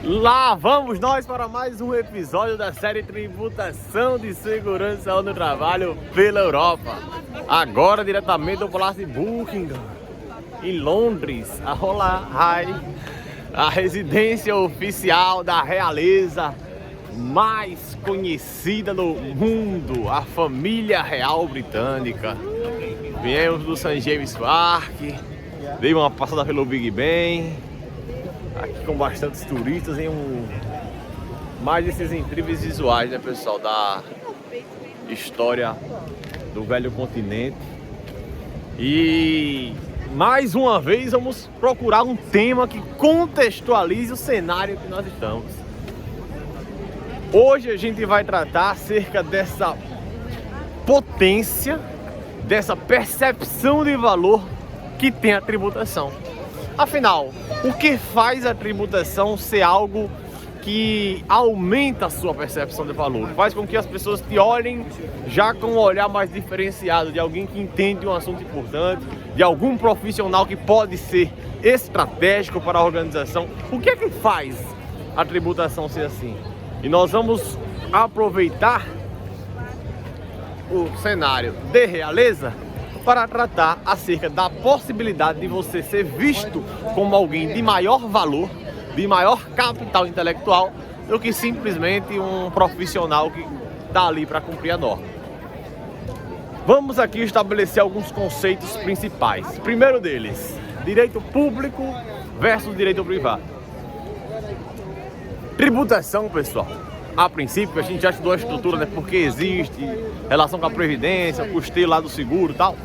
Lá vamos nós para mais um episódio da série Tributação de Segurança no Trabalho pela Europa. Agora diretamente do Palácio de Buckingham, em Londres, a residência oficial da realeza mais conhecida do mundo, a família real britânica. Viemos do St. James Park, dei uma passada pelo Big Ben, aqui com bastantes turistas em mais desses incríveis visuais, né, pessoal, da história do velho continente. E mais uma vez vamos procurar um tema que contextualize o cenário que nós estamos. Hoje a gente vai tratar acerca dessa potência, dessa percepção de valor que tem a tributação. Afinal, o que faz a tributação ser algo que aumenta a sua percepção de valor? Faz com que as pessoas te olhem já com um olhar mais diferenciado, de alguém que entende um assunto importante, de algum profissional que pode ser estratégico para a organização. O que é que faz a tributação ser assim? E nós vamos aproveitar o cenário de realeza para tratar acerca da possibilidade de você ser visto como alguém de maior valor, de maior capital intelectual, do que simplesmente um profissional que está ali para cumprir a norma. Vamos aqui estabelecer alguns conceitos principais. Primeiro deles, direito público versus direito privado. Tributação, pessoal, a princípio a gente já estudou a estrutura, né? Porque existe relação com a previdência, custeio lá do seguro e tal.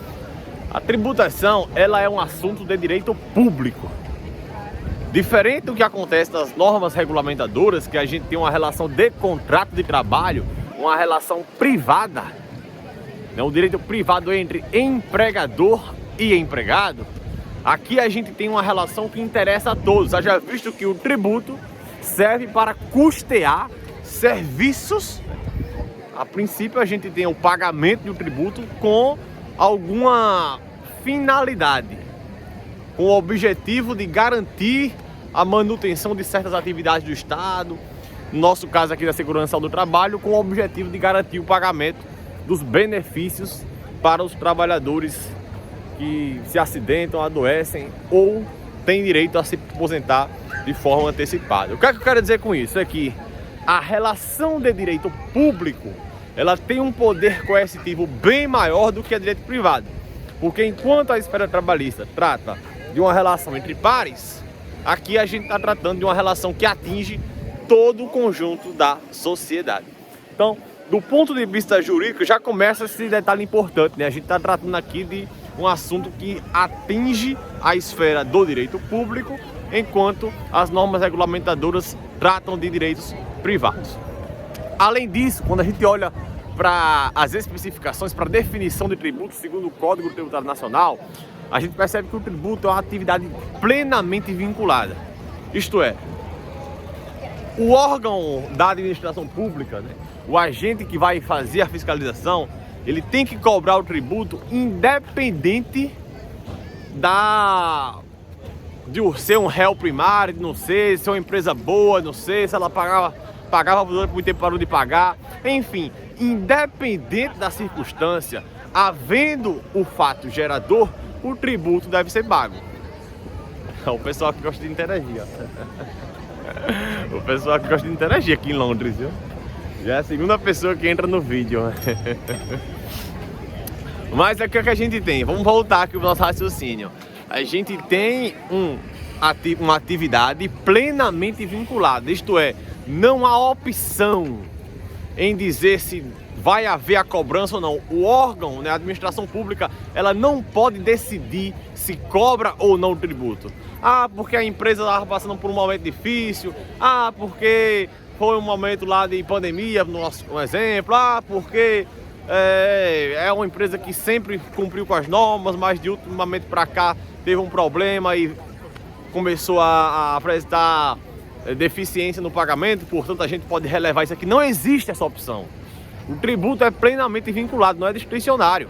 A tributação, ela é um assunto de direito público. Diferente do que acontece nas normas regulamentadoras, que a gente tem uma relação de contrato de trabalho, uma relação privada, né? O direito privado entre empregador e empregado. Aqui a gente tem uma relação que interessa a todos. Haja visto que o tributo serve para custear serviços. A princípio a gente tem o pagamento do tributo com alguma finalidade, com o objetivo de garantir a manutenção de certas atividades do Estado, no nosso caso aqui da segurança do trabalho, com o objetivo de garantir o pagamento dos benefícios para os trabalhadores que se acidentam, adoecem ou têm direito a se aposentar de forma antecipada. O que é que eu quero dizer com isso? É que a relação de direito público, ela tem um poder coercitivo bem maior do que a direito privado. Porque enquanto a esfera trabalhista trata de uma relação entre pares, aqui a gente está tratando de uma relação que atinge todo o conjunto da sociedade. Então, do ponto de vista jurídico, já começa esse detalhe importante, né? A gente está tratando aqui de um assunto que atinge a esfera do direito público, enquanto as normas regulamentadoras tratam de direitos privados. Além disso, quando a gente olha para as especificações, para a definição de tributo segundo o Código Tributário Nacional, a gente percebe que o tributo é uma atividade plenamente vinculada. Isto é, o órgão da administração pública, né, o agente que vai fazer a fiscalização, ele tem que cobrar o tributo independente de ser um réu primário, não sei, se é uma empresa boa, não sei, se ela pagava por muito tempo, parou de pagar. Enfim, independente da circunstância, havendo o fato gerador, o tributo deve ser pago. O pessoal que gosta de interagir, ó. O pessoal que gosta de interagir aqui em Londres, viu? Já é a segunda pessoa que entra no vídeo. Mas é o que a gente tem. Vamos voltar aqui para o nosso raciocínio. A gente tem uma atividade plenamente vinculada, isto é, não há opção em dizer se vai haver a cobrança ou não. O órgão, né, a administração pública, ela não pode decidir se cobra ou não o tributo. Ah, porque a empresa estava passando por um momento difícil. Ah, porque foi um momento lá de pandemia, um exemplo. Ah, porque é uma empresa que sempre cumpriu com as normas, mas de ultimamente para cá teve um problema e começou a apresentar deficiência no pagamento, portanto a gente pode relevar isso aqui. Não existe essa opção. O tributo é plenamente vinculado, não é discricionário.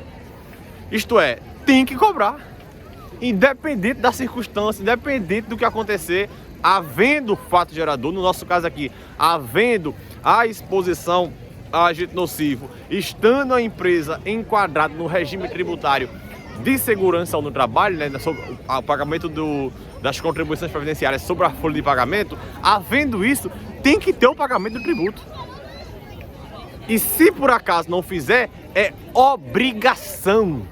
Isto é, tem que cobrar. Independente da circunstância, independente do que acontecer, havendo fato gerador, no nosso caso aqui, havendo a exposição a agente nocivo, estando a empresa enquadrada no regime tributário de segurança no trabalho, né, sobre o pagamento das contribuições previdenciárias sobre a folha de pagamento, havendo isso, tem que ter o pagamento do tributo. E se por acaso não fizer, é obrigação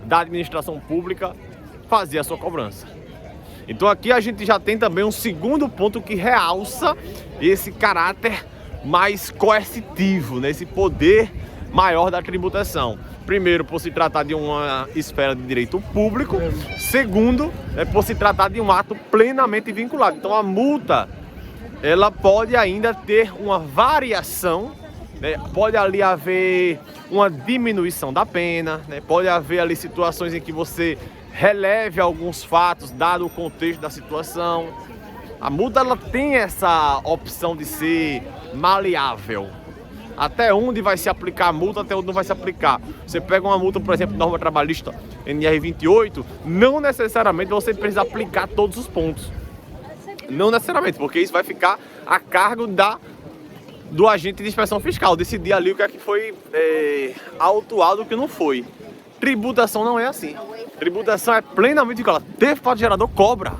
da administração pública fazer a sua cobrança. Então aqui a gente já tem também um segundo ponto que realça esse caráter mais coercitivo, né? Esse poder maior da tributação. Primeiro, por se tratar de uma esfera de direito público. Segundo, por se tratar de um ato plenamente vinculado. Então a multa, ela pode ainda ter uma variação, né? Pode ali haver uma diminuição da pena, né? Pode haver ali situações em que você releve alguns fatos, dado o contexto da situação. A multa, ela tem essa opção de ser maleável. Até onde vai se aplicar a multa, até onde não vai se aplicar. Você pega uma multa, por exemplo, norma trabalhista NR 28, não necessariamente você precisa aplicar todos os pontos. Não necessariamente, porque isso vai ficar a cargo do agente de inspeção fiscal, decidir ali o que é que foi autuado e o que não foi. Tributação não é assim. Tributação é plenamente vinculada. Teve fato gerador, cobra.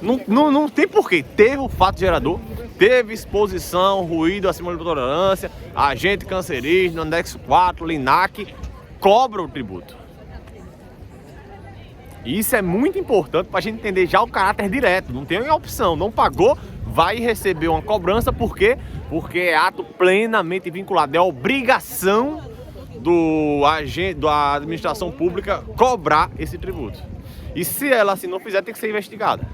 Não tem porquê. Teve o fato gerador, teve exposição, ruído acima da tolerância, agente cancerígeno, anexo 4, LINAC, cobra o tributo. E isso é muito importante para a gente entender já o caráter direto. Não tem opção, não pagou, vai receber uma cobrança. Por quê? Porque é ato plenamente vinculado. É obrigação da administração pública cobrar esse tributo. E se ela assim não fizer, tem que ser investigada.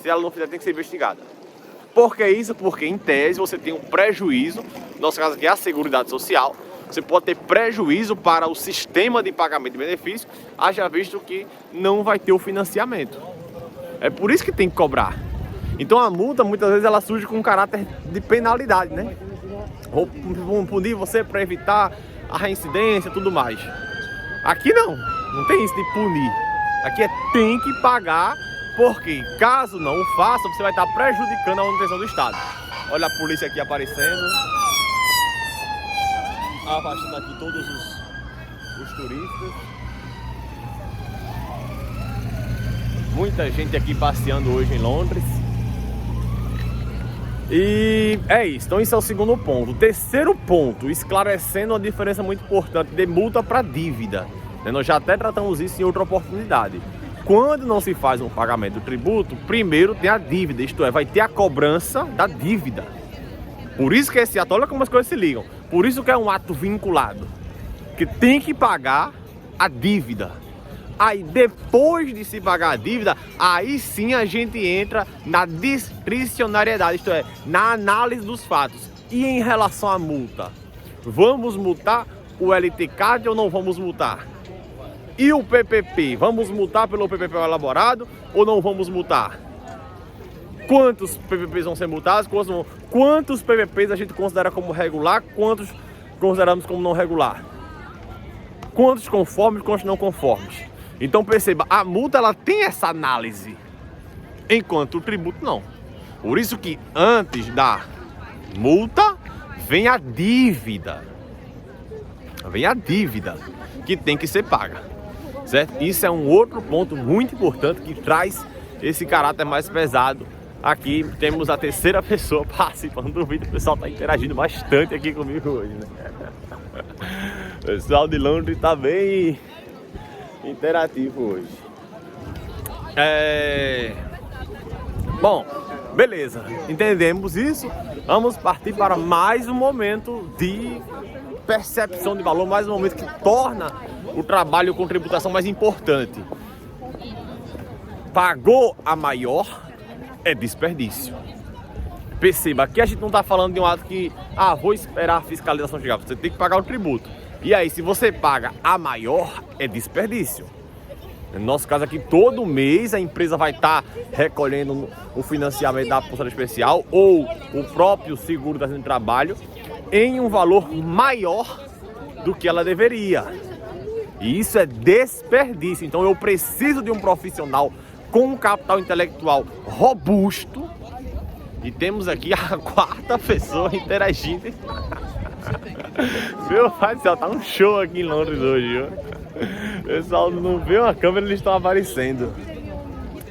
Se ela não fizer, tem que ser investigada. Por que isso? Porque em tese você tem um prejuízo, no nosso caso aqui é a Seguridade Social, você pode ter prejuízo para o sistema de pagamento de benefício, haja visto que não vai ter o financiamento. É por isso que tem que cobrar. Então a multa muitas vezes ela surge com um caráter de penalidade, né? Vão punir você para evitar a reincidência e tudo mais. Aqui não tem isso de punir. Aqui tem que pagar, porque caso não o faça, você vai estar prejudicando a manutenção do Estado. Olha a polícia aqui aparecendo, afastando aqui todos os turistas. Muita gente aqui passeando hoje em Londres. E é isso, então esse é o segundo ponto. O terceiro ponto, esclarecendo uma diferença muito importante de multa para dívida. Nós já até tratamos isso em outra oportunidade. Quando não se faz um pagamento do tributo, primeiro tem a dívida, isto é, vai ter a cobrança da dívida. Por isso que esse ato, olha como as coisas se ligam, por isso que é um ato vinculado, que tem que pagar a dívida. Aí depois de se pagar a dívida, aí sim a gente entra na discricionariedade, isto é, na análise dos fatos. E em relação à multa, vamos multar o LTCAD ou não vamos multar? E o PPP, vamos multar pelo PPP elaborado ou não vamos multar? Quantos PPPs vão ser multados? Quantos PPPs a gente considera como regular? Quantos consideramos como não regular? Quantos conformes, quantos não conformes? Então perceba, a multa ela tem essa análise, enquanto o tributo não. Por isso que antes da multa vem a dívida. Vem a dívida que tem que ser paga, certo? Isso é um outro ponto muito importante que traz esse caráter mais pesado. Aqui temos a terceira pessoa participando do vídeo. O pessoal está interagindo bastante aqui comigo hoje, né? O pessoal de Londres está bem interativo hoje. Bom, beleza, entendemos isso. Vamos partir para mais um momento de percepção de valor, mais um momento que torna o trabalho com tributação mais importante. Pagou a maior, é desperdício. Perceba, aqui a gente não está falando de um ato que vou esperar a fiscalização chegar. Você tem que pagar o tributo. E aí, se você paga a maior, é desperdício. No nosso caso aqui, todo mês a empresa vai estar recolhendo o financiamento da Força Especial ou o próprio seguro do trabalho em um valor maior do que ela deveria. E isso é desperdício. Então eu preciso de um profissional com um capital intelectual robusto. E temos aqui a 4ª pessoa interagindo. Meu pai do céu, tá um show aqui em Londres hoje, viu? O pessoal não vê uma câmera, eles estão aparecendo.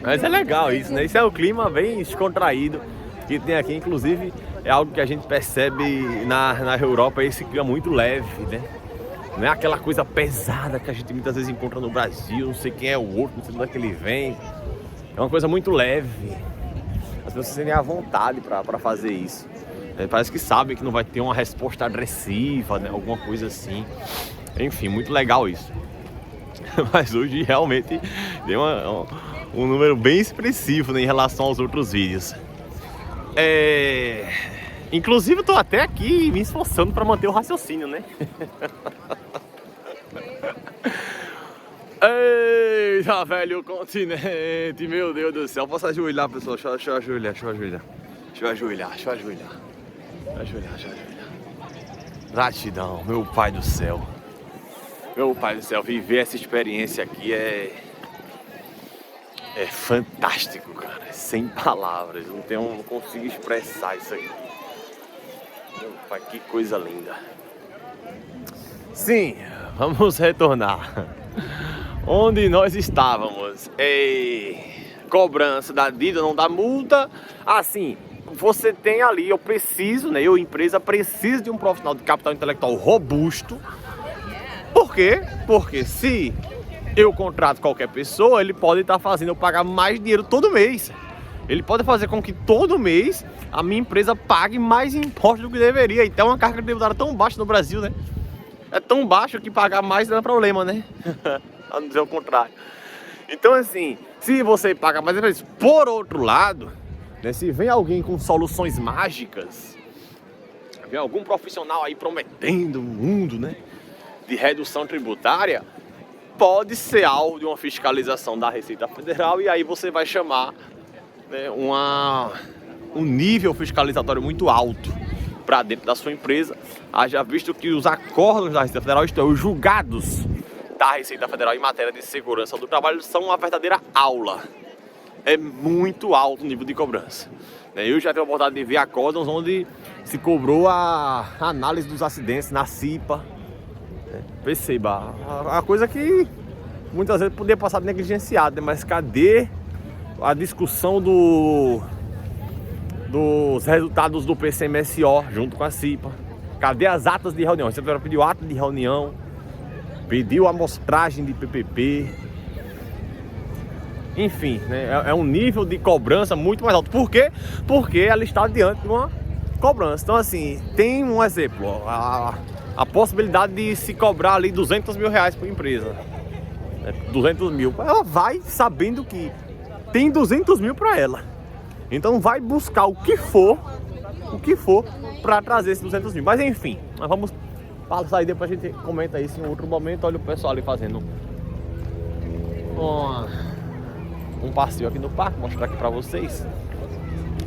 Mas é legal isso, né? Isso é o clima bem descontraído que tem aqui. Inclusive, é algo que a gente percebe na Europa, esse clima muito leve, né? Não é aquela coisa pesada que a gente muitas vezes encontra no Brasil, não sei quem é o outro, não sei de onde é que ele vem. É uma coisa muito leve. As pessoas sentem à vontade para fazer isso. Parece que sabem que não vai ter uma resposta agressiva, né? Alguma coisa assim. Enfim, muito legal isso. Mas hoje realmente deu um número bem expressivo, né, em relação aos outros vídeos. Inclusive eu tô até aqui me esforçando para manter o raciocínio, né? Eita, velho continente, meu Deus do céu. Posso ajoelhar, pessoal? Deixa eu ajoelhar. Gratidão, meu pai do céu. Meu pai do céu, viver essa experiência aqui é fantástico, cara. É sem palavras, não consigo expressar isso aqui. Meu pai, que coisa linda. Sim, vamos retornar. Onde nós estávamos? Cobrança da dívida, não da multa. Assim, você tem ali, eu empresa, preciso de um profissional de capital intelectual robusto. Por quê? Porque se eu contrato qualquer pessoa, ele pode estar fazendo eu pagar mais dinheiro todo mês. Ele pode fazer com que todo mês a minha empresa pague mais impostos do que deveria. Então, uma carga tributária tão baixa no Brasil, né? É tão baixo que pagar mais não é problema, né? A não dizer o contrário. Então, assim, se você paga mais, por outro lado, né, se vem alguém com soluções mágicas, vem algum profissional aí prometendo um mundo, né, de redução tributária, pode ser alvo de uma fiscalização da Receita Federal, e aí você vai chamar, né, um nível fiscalizatório muito alto para dentro da sua empresa. Haja visto que os acordos da Receita Federal, isto é, os julgados da Receita Federal em matéria de segurança do trabalho, são uma verdadeira aula. É muito alto o nível de cobrança. Eu já tenho a oportunidade de ver acordos onde se cobrou a análise dos acidentes na CIPA. Perceba, a coisa que muitas vezes poderia passar negligenciada, né? Mas cadê a discussão dos resultados do PCMSO junto com a CIPA? Cadê as atas de reunião? Você pediu ata de reunião, pediu amostragem de PPP. Enfim, né? É um nível de cobrança muito mais alto. Por quê? Porque ela está diante de uma cobrança. Então, assim, tem um exemplo, a possibilidade de se cobrar ali 200 mil reais por empresa. 200 mil. Ela vai sabendo que tem 200 mil para ela. Então vai buscar o que for para trazer esses 200 mil. Mas enfim, nós vamos passar aí, depois a gente comenta isso em outro momento. Olha o pessoal ali fazendo um passeio aqui no parque, mostrar aqui para vocês.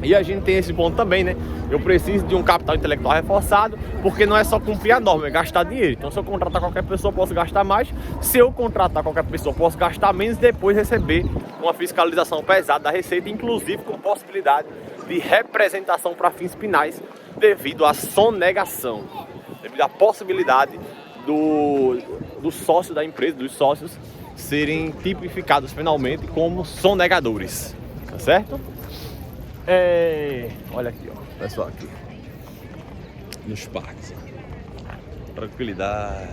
E a gente tem esse ponto também, né? Eu preciso de um capital intelectual reforçado, porque não é só cumprir a norma, é gastar dinheiro. Então, se eu contratar qualquer pessoa, eu posso gastar mais. Se eu contratar qualquer pessoa, eu posso gastar menos e depois receber uma fiscalização pesada da Receita, inclusive com possibilidade de representação para fins penais devido à sonegação, devido à possibilidade do sócio da empresa, dos sócios, serem tipificados penalmente como sonegadores, tá certo? Olha aqui, ó, pessoal, aqui nos parques, tranquilidade.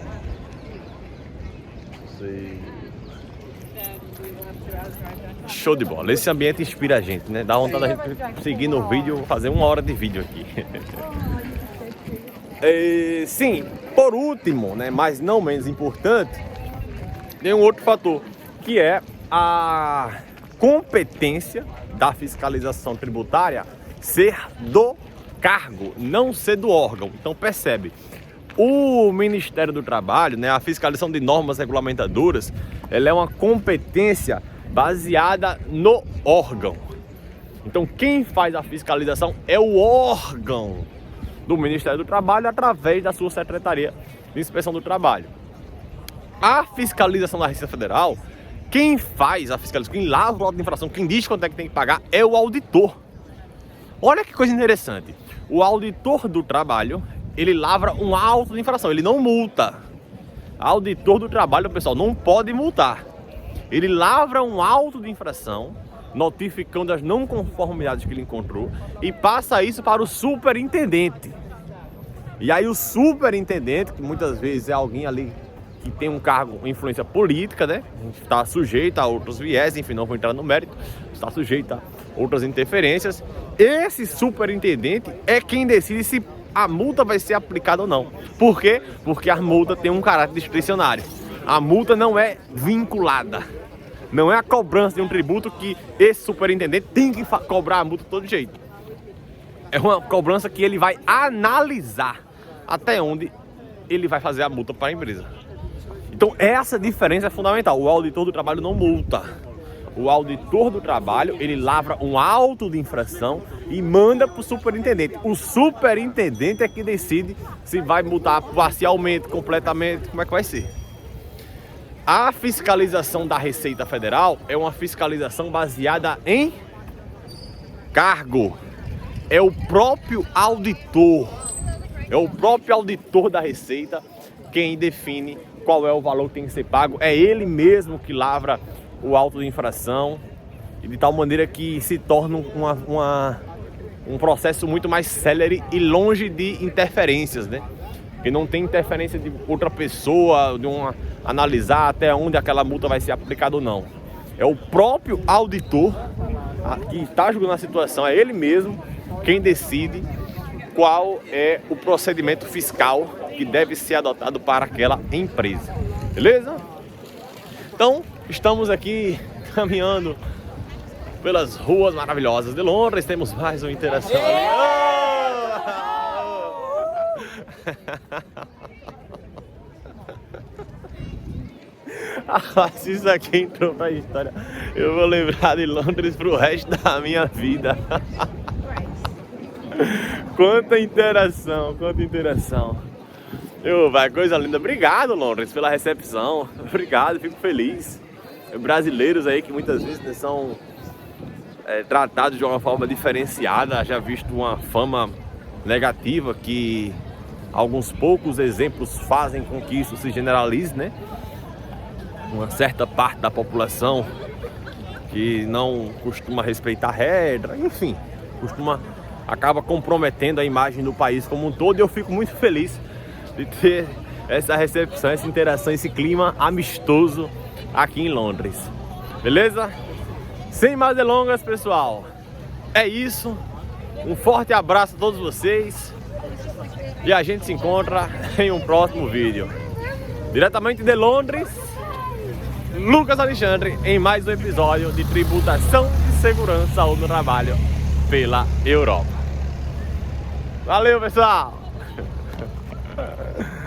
Show de bola. Esse ambiente inspira a gente, né? Dá vontade da gente seguir no vídeo, fazer 1 hora de vídeo aqui. Sim, por último, né, mas não menos importante, tem um outro fator, que é a competência da fiscalização tributária ser do cargo, não ser do órgão. Então percebe, o Ministério do Trabalho, né, a fiscalização de normas regulamentadoras, ela é uma competência baseada no órgão. Então quem faz a fiscalização é o órgão do Ministério do Trabalho através da sua Secretaria de Inspeção do Trabalho. A fiscalização da Receita Federal, Quem faz a fiscalização, quem lavra o auto de infração, quem diz quanto é que tem que pagar é o auditor. Olha que coisa interessante. O auditor do trabalho, ele lavra um auto de infração, ele não multa. Auditor do trabalho, pessoal, não pode multar. Ele lavra um auto de infração, notificando as não conformidades que ele encontrou e passa isso para o superintendente. E aí o superintendente, que muitas vezes é alguém ali que tem um cargo, influência política, né? A gente está sujeito a outros viés, enfim, não vou entrar no mérito, está sujeito a outras interferências. Esse superintendente é quem decide se a multa vai ser aplicada ou não. Por quê? Porque a multa tem um caráter discricionário. A multa não é vinculada. Não é a cobrança de um tributo que esse superintendente tem que cobrar a multa de todo jeito. É uma cobrança que ele vai analisar até onde ele vai fazer a multa para a empresa. Então essa diferença é fundamental. O auditor do trabalho não multa. O auditor do trabalho, ele lavra um auto de infração e manda para o superintendente. O superintendente é que decide se vai multar parcialmente, completamente, como é que vai ser. A fiscalização da Receita Federal é uma fiscalização baseada em cargo. É o próprio auditor. É o próprio auditor da Receita quem define qual é o valor que tem que ser pago. É ele mesmo que lavra o auto de infração, de tal maneira que se torna um processo muito mais célere e longe de interferências, né? Que não tem interferência de outra pessoa, analisar até onde aquela multa vai ser aplicada ou não. É o próprio auditor que está julgando a situação, é ele mesmo quem decide qual é o procedimento fiscal que deve ser adotado para aquela empresa. Beleza? Então, estamos aqui caminhando pelas ruas maravilhosas de Londres. Temos mais uma interação ali. Se isso aqui entrou pra história, eu vou lembrar de Londres pro resto da minha vida. Quanta interação, quanta interação. Vai, coisa linda. Obrigado, Londres, pela recepção. Obrigado, fico feliz. Brasileiros aí que muitas vezes são tratados de uma forma diferenciada. Já visto uma fama negativa que alguns poucos exemplos fazem com que isso se generalize, né? Uma certa parte da população que não costuma respeitar regra, enfim, acaba comprometendo a imagem do país como um todo. E eu fico muito feliz de ter essa recepção, essa interação, esse clima amistoso aqui em Londres. Beleza? Sem mais delongas, pessoal, é isso. Um forte abraço a todos vocês e a gente se encontra em um próximo vídeo. Diretamente de Londres, Lucas Alexandre, em mais um episódio de Tributação e Segurança no Trabalho pela Europa. Valeu, pessoal!